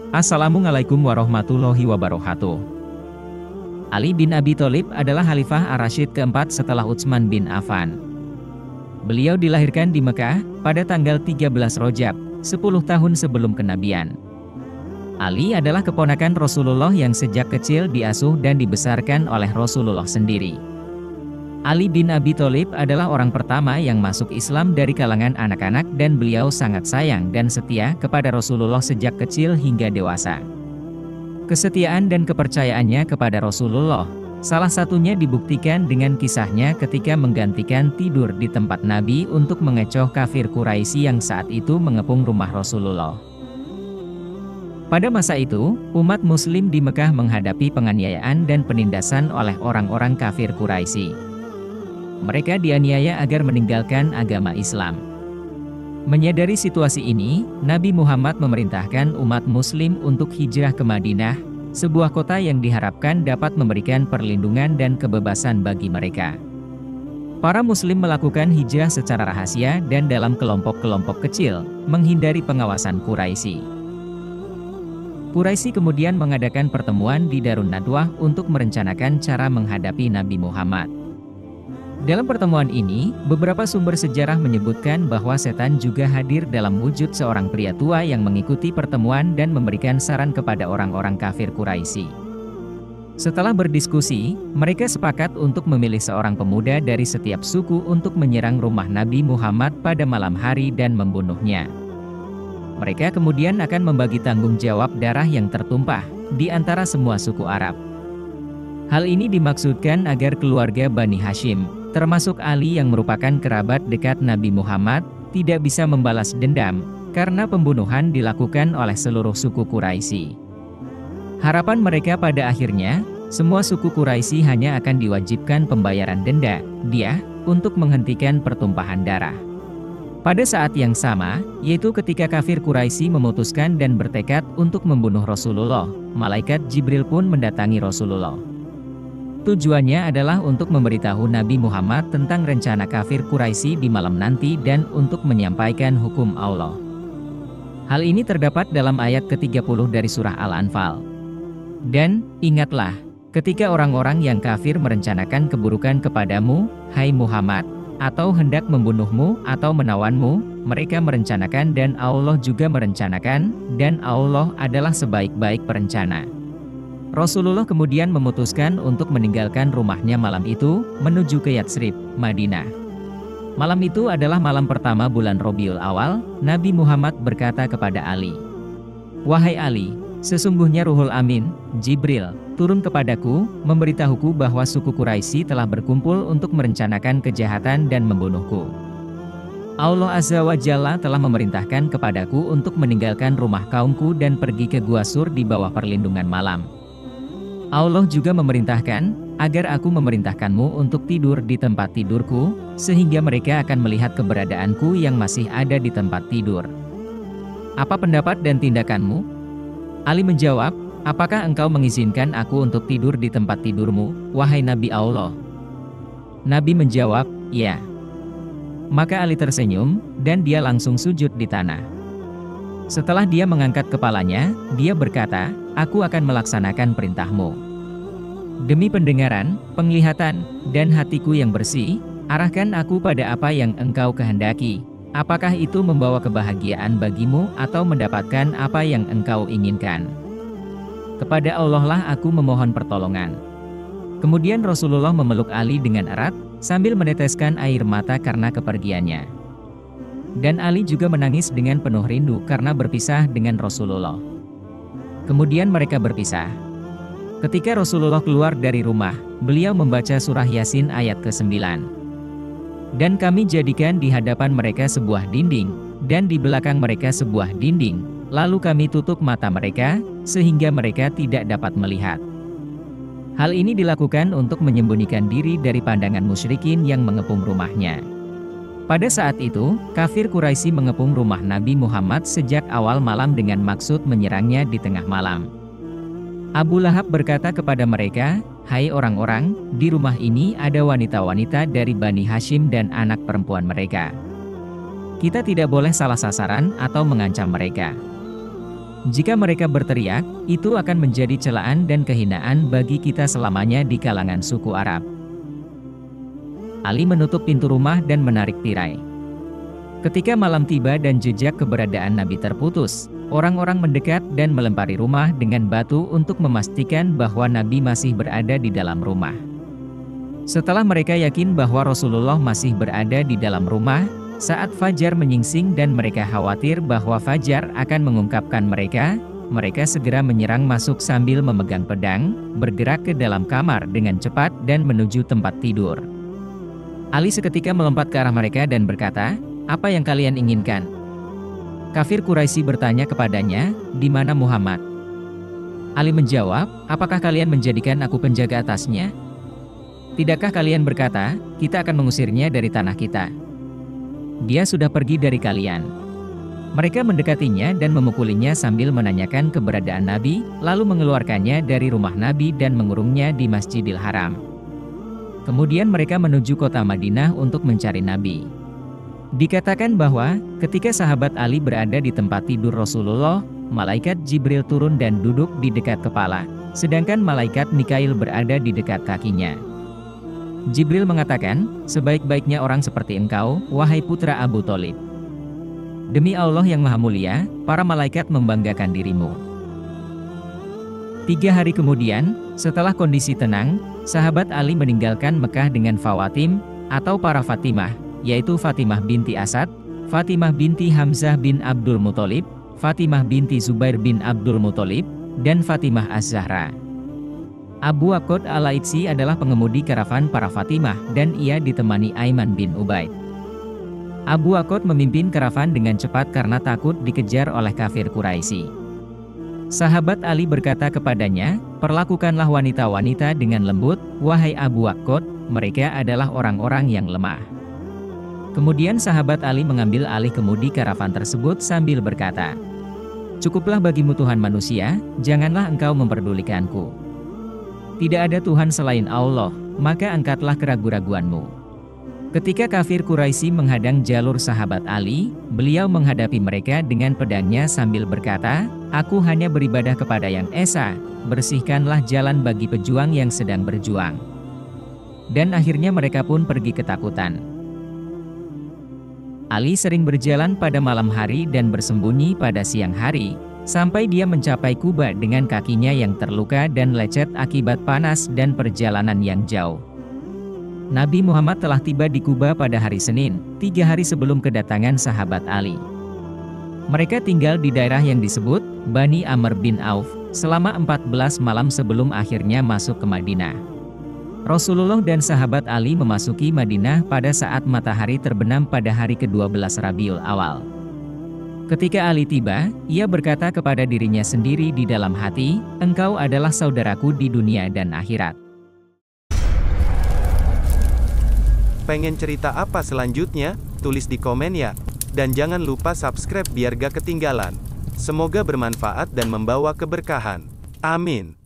Assalamualaikum warahmatullahi wabarakatuh. Ali bin Abi Thalib adalah Khalifah Ar-Rasyid keempat setelah Utsman bin Affan. Beliau dilahirkan di Mekah pada tanggal 13 Rajab, 10 tahun sebelum kenabian. Ali adalah keponakan Rasulullah yang sejak kecil diasuh dan dibesarkan oleh Rasulullah sendiri. Ali bin Abi Thalib adalah orang pertama yang masuk Islam dari kalangan anak-anak dan beliau sangat sayang dan setia kepada Rasulullah sejak kecil hingga dewasa. Kesetiaan dan kepercayaannya kepada Rasulullah, salah satunya dibuktikan dengan kisahnya ketika menggantikan tidur di tempat Nabi untuk mengecoh kafir Quraisy yang saat itu mengepung rumah Rasulullah. Pada masa itu, umat muslim di Mekah menghadapi penganiayaan dan penindasan oleh orang-orang kafir Quraisy. Mereka dianiaya agar meninggalkan agama Islam. Menyadari situasi ini, Nabi Muhammad memerintahkan umat muslim untuk hijrah ke Madinah, sebuah kota yang diharapkan dapat memberikan perlindungan dan kebebasan bagi mereka. Para muslim melakukan hijrah secara rahasia dan dalam kelompok-kelompok kecil, menghindari pengawasan Quraisy. Quraisy kemudian mengadakan pertemuan di Darun Nadwah untuk merencanakan cara menghadapi Nabi Muhammad. Dalam pertemuan ini, beberapa sumber sejarah menyebutkan bahwa setan juga hadir dalam wujud seorang pria tua yang mengikuti pertemuan dan memberikan saran kepada orang-orang kafir Quraisy. Setelah berdiskusi, mereka sepakat untuk memilih seorang pemuda dari setiap suku untuk menyerang rumah Nabi Muhammad pada malam hari dan membunuhnya. Mereka kemudian akan membagi tanggung jawab darah yang tertumpah di antara semua suku Arab. Hal ini dimaksudkan agar keluarga Bani Hashim, termasuk Ali yang merupakan kerabat dekat Nabi Muhammad, tidak bisa membalas dendam, karena pembunuhan dilakukan oleh seluruh suku Quraisy. Harapan mereka pada akhirnya, semua suku Quraisy hanya akan diwajibkan pembayaran denda, diah, untuk menghentikan pertumpahan darah. Pada saat yang sama, yaitu ketika kafir Quraisy memutuskan dan bertekad untuk membunuh Rasulullah, malaikat Jibril pun mendatangi Rasulullah. Tujuannya adalah untuk memberitahu Nabi Muhammad tentang rencana kafir Quraisy di malam nanti dan untuk menyampaikan hukum Allah. Hal ini terdapat dalam ayat ke-30 dari surah Al-Anfal. Dan, ingatlah, ketika orang-orang yang kafir merencanakan keburukan kepadamu, hai Muhammad, atau hendak membunuhmu atau menawanmu, mereka merencanakan dan Allah juga merencanakan, dan Allah adalah sebaik-baik perencana. Rasulullah kemudian memutuskan untuk meninggalkan rumahnya malam itu, menuju ke Yatsrib, Madinah. Malam itu adalah malam pertama bulan Rabiul Awal. Nabi Muhammad berkata kepada Ali, "Wahai Ali, sesungguhnya Ruhul Amin, Jibril, turun kepadaku, memberitahuku bahwa suku Quraisy telah berkumpul untuk merencanakan kejahatan dan membunuhku. Allah Azza wa Jalla telah memerintahkan kepadaku untuk meninggalkan rumah kaumku dan pergi ke Gua Sur di bawah perlindungan malam. Allah juga memerintahkan, agar aku memerintahkanmu untuk tidur di tempat tidurku, sehingga mereka akan melihat keberadaanku yang masih ada di tempat tidur. Apa pendapat dan tindakanmu?" Ali menjawab, "Apakah engkau mengizinkan aku untuk tidur di tempat tidurmu, wahai Nabi Allah?" Nabi menjawab, "Ya." Maka Ali tersenyum, dan dia langsung sujud di tanah. Setelah dia mengangkat kepalanya, dia berkata, "Aku akan melaksanakan perintahmu. Demi pendengaran, penglihatan, dan hatiku yang bersih, arahkan aku pada apa yang engkau kehendaki. Apakah itu membawa kebahagiaan bagimu atau mendapatkan apa yang engkau inginkan? Kepada Allah lah aku memohon pertolongan." Kemudian Rasulullah memeluk Ali dengan erat, sambil meneteskan air mata karena kepergiannya. Dan Ali juga menangis dengan penuh rindu karena berpisah dengan Rasulullah. Kemudian mereka berpisah. Ketika Rasulullah keluar dari rumah, beliau membaca surah Yasin ayat ke-9. "Dan kami jadikan di hadapan mereka sebuah dinding, dan di belakang mereka sebuah dinding, lalu kami tutup mata mereka, sehingga mereka tidak dapat melihat." Hal ini dilakukan untuk menyembunyikan diri dari pandangan musyrikin yang mengepung rumahnya. Pada saat itu, kafir Quraisy mengepung rumah Nabi Muhammad sejak awal malam dengan maksud menyerangnya di tengah malam. Abu Lahab berkata kepada mereka, "Hai orang-orang, di rumah ini ada wanita-wanita dari Bani Hashim dan anak perempuan mereka. Kita tidak boleh salah sasaran atau mengancam mereka. Jika mereka berteriak, itu akan menjadi celaan dan kehinaan bagi kita selamanya di kalangan suku Arab. Ali menutup pintu rumah dan menarik tirai. Ketika malam tiba dan jejak keberadaan Nabi terputus, orang-orang mendekat dan melempari rumah dengan batu untuk memastikan bahwa Nabi masih berada di dalam rumah. Setelah mereka yakin bahwa Rasulullah masih berada di dalam rumah, saat fajar menyingsing dan mereka khawatir bahwa fajar akan mengungkapkan mereka, mereka segera menyerang masuk sambil memegang pedang, bergerak ke dalam kamar dengan cepat dan menuju tempat tidur. Ali seketika melompat ke arah mereka dan berkata, "Apa yang kalian inginkan?" Kafir Quraisy bertanya kepadanya, "Di mana Muhammad?" Ali menjawab, "Apakah kalian menjadikan aku penjaga atasnya? Tidakkah kalian berkata, kita akan mengusirnya dari tanah kita? Dia sudah pergi dari kalian." Mereka mendekatinya dan memukulinya sambil menanyakan keberadaan Nabi, lalu mengeluarkannya dari rumah Nabi dan mengurungnya di Masjidil Haram. Kemudian mereka menuju kota Madinah untuk mencari Nabi. Dikatakan bahwa, ketika sahabat Ali berada di tempat tidur Rasulullah, malaikat Jibril turun dan duduk di dekat kepala, sedangkan malaikat Mikail berada di dekat kakinya. Jibril mengatakan, "Sebaik-baiknya orang seperti engkau, wahai putra Abu Thalib. Demi Allah yang Maha Mulia, para malaikat membanggakan dirimu." 3 hari kemudian, setelah kondisi tenang, sahabat Ali meninggalkan Mekah dengan Fawatim, atau para Fatimah, yaitu Fatimah binti Asad, Fatimah binti Hamzah bin Abdul Muthalib, Fatimah binti Zubair bin Abdul Muthalib, dan Fatimah Az-Zahra. Abu Waqqad Al-Laitsi adalah pengemudi karavan para Fatimah dan ia ditemani Aiman bin Ubaid. Abu Waqqad memimpin karavan dengan cepat karena takut dikejar oleh kafir Quraisy. Sahabat Ali berkata kepadanya, "Perlakukanlah wanita-wanita dengan lembut, wahai Abu Waqqad, mereka adalah orang-orang yang lemah." Kemudian sahabat Ali mengambil alih kemudi karavan tersebut sambil berkata, "Cukuplah bagimu Tuhan manusia, janganlah engkau memperdulikanku. Tidak ada Tuhan selain Allah, maka angkatlah keraguan-raguanmu." Ketika kafir Quraisy menghadang jalur sahabat Ali, beliau menghadapi mereka dengan pedangnya sambil berkata, "Aku hanya beribadah kepada Yang Esa, bersihkanlah jalan bagi pejuang yang sedang berjuang." Dan akhirnya mereka pun pergi ketakutan. Ali sering berjalan pada malam hari dan bersembunyi pada siang hari, sampai dia mencapai Kuba dengan kakinya yang terluka dan lecet akibat panas dan perjalanan yang jauh. Nabi Muhammad telah tiba di Kuba pada hari Senin, 3 hari sebelum kedatangan sahabat Ali. Mereka tinggal di daerah yang disebut Bani Amr bin Auf, selama 14 malam sebelum akhirnya masuk ke Madinah. Rasulullah dan sahabat Ali memasuki Madinah pada saat matahari terbenam pada hari ke-12 Rabiul Awal. Ketika Ali tiba, ia berkata kepada dirinya sendiri di dalam hati, "Engkau adalah saudaraku di dunia dan akhirat." Pengen cerita apa selanjutnya? Tulis di komen ya. Dan jangan lupa subscribe biar gak ketinggalan. Semoga bermanfaat dan membawa keberkahan. Amin.